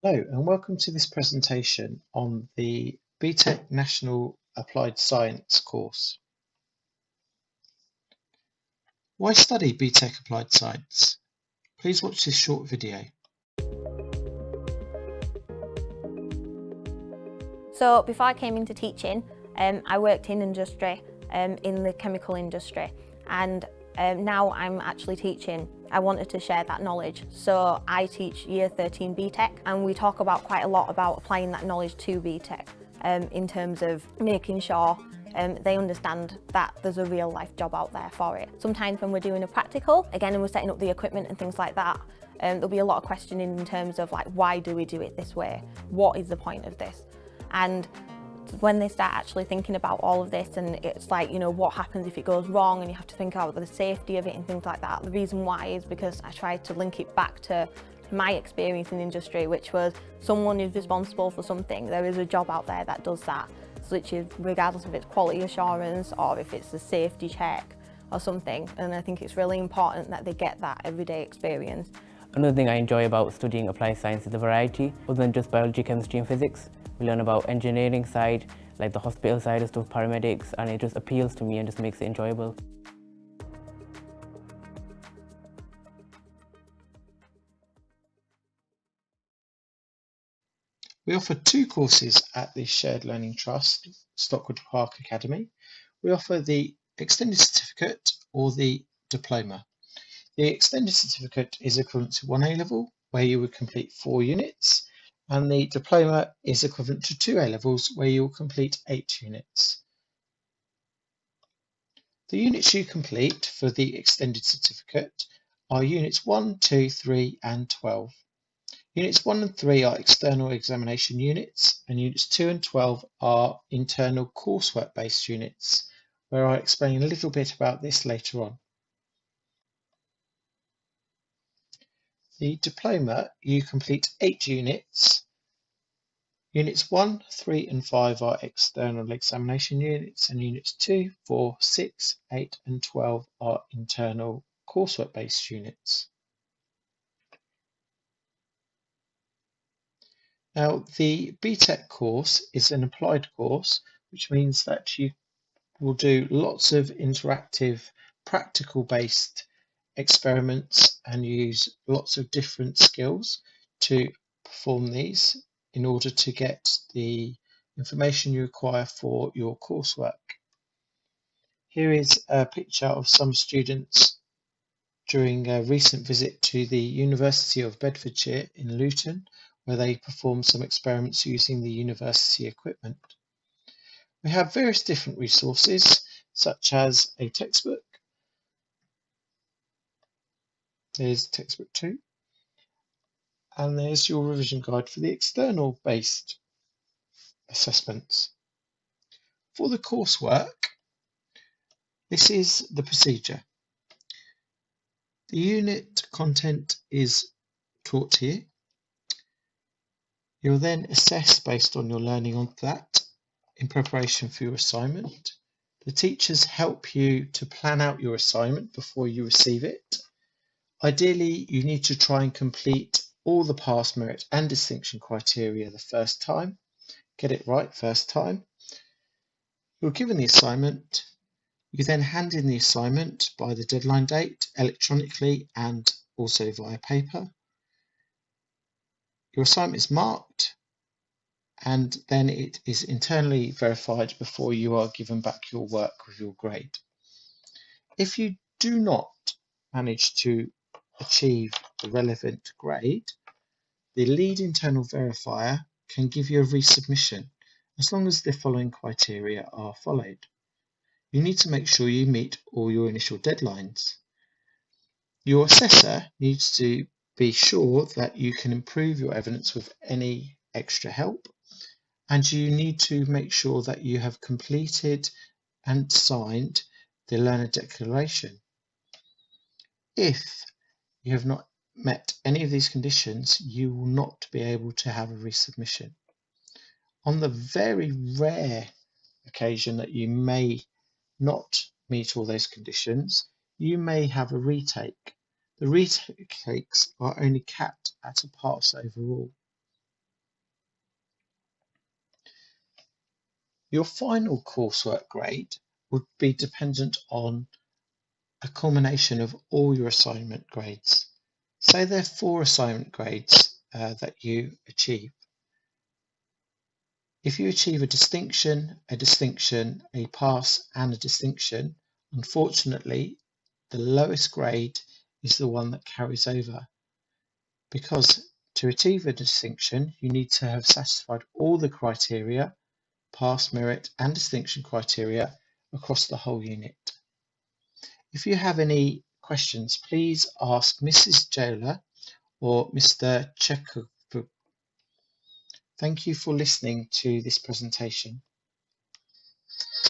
Hello and welcome to this presentation on the BTEC National Applied Science course. Why study BTEC Applied Science? Please watch this short video. So before I came into teaching, I worked in industry, in the chemical industry, and now I'm actually teaching. I wanted to share that knowledge. So I teach year 13 BTEC, and we talk about quite a lot about applying that knowledge to BTEC in terms of making sure they understand that there's a real life job out there for it. Sometimes when we're doing a practical, again, and we're setting up the equipment and things like that, there'll be a lot of questioning in terms of like, why do we do it this way? What is the point of this? And when they start actually thinking about all of this, and it's like, what happens if it goes wrong, and you have to think about the safety of it and things like that. The reason why is because I tried to link it back to my experience in industry, which was someone is responsible for something. There is a job out there that does that, which is regardless if it's quality assurance or if it's a safety check or something. And I think it's really important that they get that everyday experience. Another thing I enjoy about studying applied science is the variety, other than just biology, chemistry and physics. We learn about engineering side, like the hospital side of stuff, paramedics, and it just appeals to me and just makes it enjoyable. We offer two courses at the Shared Learning Trust, Stockwood Park Academy. We offer the Extended Certificate or the Diploma. The Extended Certificate is equivalent to 1 A-level, where you would complete 4 units, and the Diploma is equivalent to 2 A-levels, where you will complete 8 units. The units you complete for the Extended Certificate are Units 1, 2, 3 and 12. Units 1 and 3 are external examination units, and Units 2 and 12 are internal coursework-based units, where I'll explain a little bit about this later on. The Diploma, you complete 8 units. Units 1, 3 and 5 are external examination units, and Units 2, 4, 6, 8 and 12 are internal coursework-based units. Now, the BTEC course is an applied course, which means that you will do lots of interactive, practical-based experiments and use lots of different skills to perform these in order to get the information you require for your coursework. Here is a picture of some students during a recent visit to the University of Bedfordshire in Luton, where they performed some experiments using the university equipment. We have various different resources, such as a textbook. There's textbook 2. And there's your revision guide for the external based assessments. For the coursework, this is the procedure. The unit content is taught here. You'll then assess based on your learning on that in preparation for your assignment. The teachers help you to plan out your assignment before you receive it. Ideally, you need to try and complete all the pass, merit and distinction criteria the first time. Get it right first time. You're given the assignment. You then hand in the assignment by the deadline date electronically and also via paper. Your assignment is marked and then it is internally verified before you are given back your work with your grade. If you do not manage to achieve the relevant grade, the lead internal verifier can give you a resubmission as long as the following criteria are followed. You need to make sure you meet all your initial deadlines. Your assessor needs to be sure that you can improve your evidence with any extra help, and you need to make sure that you have completed and signed the learner declaration. If you have not met any of these conditions, you will not be able to have a resubmission. On the very rare occasion that you may not meet all those conditions, you may have a retake. The retakes are only capped at a pass overall. Your final coursework grade would be dependent on a culmination of all your assignment grades. Say there are 4 assignment grades that you achieve. If you achieve a distinction, a pass and a distinction, unfortunately, the lowest grade is the one that carries over, because to achieve a distinction, you need to have satisfied all the criteria, pass, merit and distinction criteria across the whole unit. If you have any questions, please ask Mrs. Jailer or Mr. Chekhov. Thank you for listening to this presentation.